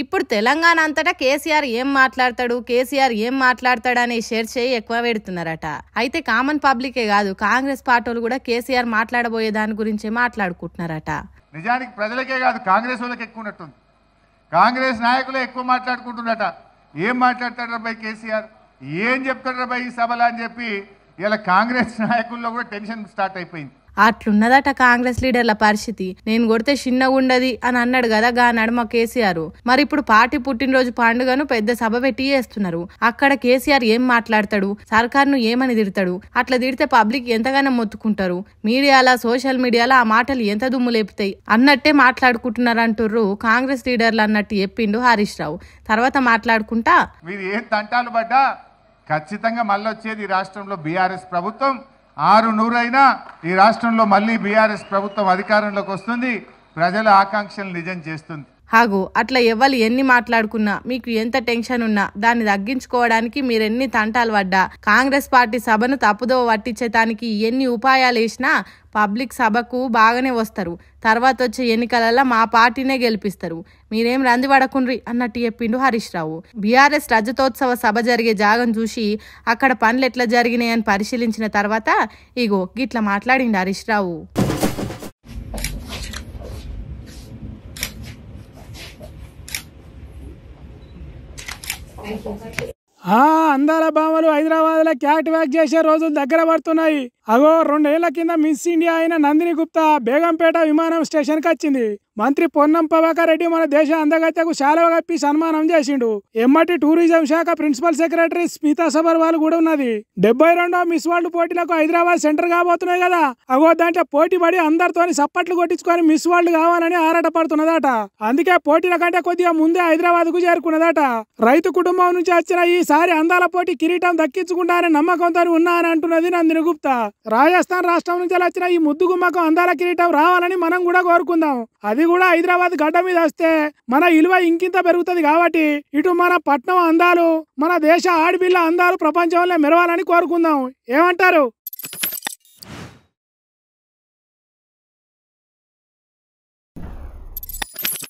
ఇప్పుడు తెలంగాణ అంతటా కేసీఆర్ ఏం మాట్లాడతాడు అనే చర్చ ఎక్కువ పెడుతున్నారట. అయితే కామన్ పబ్లికే కాదు, కాంగ్రెస్ పార్టీలు కూడా కేసీఆర్ మాట్లాడబోయే దాని గురించే మాట్లాడుకుంటున్నారట. నిజానికి ప్రజలకే కాదు, కాంగ్రెస్ వాళ్ళకి ఎక్కువ ఉన్నట్టుంది. కాంగ్రెస్ నాయకులే ఎక్కువ మాట్లాడుకుంటున్నట. ఏం మాట్లాడతాడు రాబాయ్ కేసీఆర్, ఏం చెప్తాడు రాబాయ్ ఈ సభలో అని చెప్పి ఇలా కాంగ్రెస్ నాయకుల్లో కూడా టెన్షన్ స్టార్ట్ అయిపోయింది. అట్లున్నదట కాంగ్రెస్ లీడర్ల పరిస్థితి. నేను కొడితే చిన్నగా ఉండది అని అన్నాడు కదా గా నడుమ కేసీఆర్. మరి ఇప్పుడు పార్టీ పుట్టినరోజు పండుగను పెద్ద సభ పెట్టి చేస్తున్నారు. అక్కడ కేసీఆర్ ఏం మాట్లాడతాడు, సర్కార్ను ఏమని తిడతాడు? అట్లా తిడితే పబ్లిక్ ఎంతగానో మొత్తుకుంటారు. మీడియాలో, సోషల్ మీడియాలో ఆ మాటలు ఎంత దుమ్ము లేపుతాయి అన్నట్టే మాట్లాడుకుంటున్నారు అంటుర్రు కాంగ్రెస్ లీడర్లు అన్నట్టు చెప్పిండు హరీష్ రావు. తర్వాత మాట్లాడుకుంటా, మీరు ఏం తంటాలు పడ్డా ఖచ్చితంగా మళ్ళీ వచ్చేది రాష్ట్రంలో బీఆర్ఎస్ ప్రభుత్వం. 600 అయినా ఈ రాష్ట్రంలో మళ్ళీ బీఆర్ఎస్ ప్రభుత్వం అధికారంలోకి వస్తుంది, ప్రజల ఆకాంక్షలు నిజం చేస్తుంది. హాగు అట్లా ఎవ్వరు ఎన్ని మాట్లాడుకున్నా, మీకు ఎంత టెన్షన్ ఉన్నా దాన్ని తగ్గించుకోవడానికి మీరెన్ని తంటాలు పడ్డా, కాంగ్రెస్ పార్టీ సభను తప్పుదో పట్టించేదానికి ఎన్ని ఉపాయాలు వేసినా పబ్లిక్ సభకు బాగానే వస్తారు. తర్వాత వచ్చే ఎన్నికలలో మా పార్టీనే గెలిపిస్తారు. మీరేం రంది పడకుండ్రి అన్నట్టు చెప్పిండు హరీష్ రావు. బీఆర్ఎస్ రజతోత్సవ సభ జరిగే జాగం చూసి అక్కడ పనులు ఎట్లా జరిగినాయని పరిశీలించిన తర్వాత ఇగో గిట్లా మాట్లాడిండు హరీష్ రావు. అందాల భామలు హైదరాబాద్ లో క్యాట్ వాక్ చేసే రోజులు దగ్గర పడుతున్నాయి. అగో 2 ఏళ్ల కింద మిస్ ఇండియా అయిన నందిని గుప్తా బేగంపేట విమానం స్టేషన్ కి వచ్చింది. మంత్రి పొన్నం ప్రభాకర్ రెడ్డి మన దేశ అందగత్యకు శాలువ కప్పి సన్మానం చేసిండు. ఎమ్మటి టూరిజం శాఖ ప్రిన్సిపల్ సెక్రటరీ స్మితా సబర్వాల్ కూడా ఉన్నది. 72వ మిస్ వరల్డ్ పోటీలకు హైదరాబాద్ సెంటర్ కాబోతున్నాయి కదా. అగో దాంట్లో పోటీ పడి అందరితోని సప్పట్లు కొట్టించుకొని మిస్ వరల్డ్ కావాలని ఆరాట పడుతున్నదట. అందుకే పోటీల కంటే కొద్దిగా ముందే హైదరాబాద్ కు చేరుకున్నదట. రైతు కుటుంబం నుంచి వచ్చిన ఈసారి అందాల పోటీ కిరీటం దక్కించుకుంటారనే నమ్మకంతో ఉన్నా అని అంటున్నది నందిని గుప్తా. రాజస్థాన్ రాష్ట్రం నుంచి వచ్చిన ఈ ముద్దు గుమ్మకు అందాల కిరీటం రావాలని మనం కూడా కోరుకుందాం. అది కూడా హైదరాబాద్ గడ్డ మీద వస్తే మన ఇలువ ఇంకింత పెరుగుతుంది. కాబట్టి ఇటు మన పట్నం అందాలు, మన దేశ ఆడపిల్ల అందాలు ప్రపంచంలో మెరవాలని కోరుకుందాం. ఏమంటారు?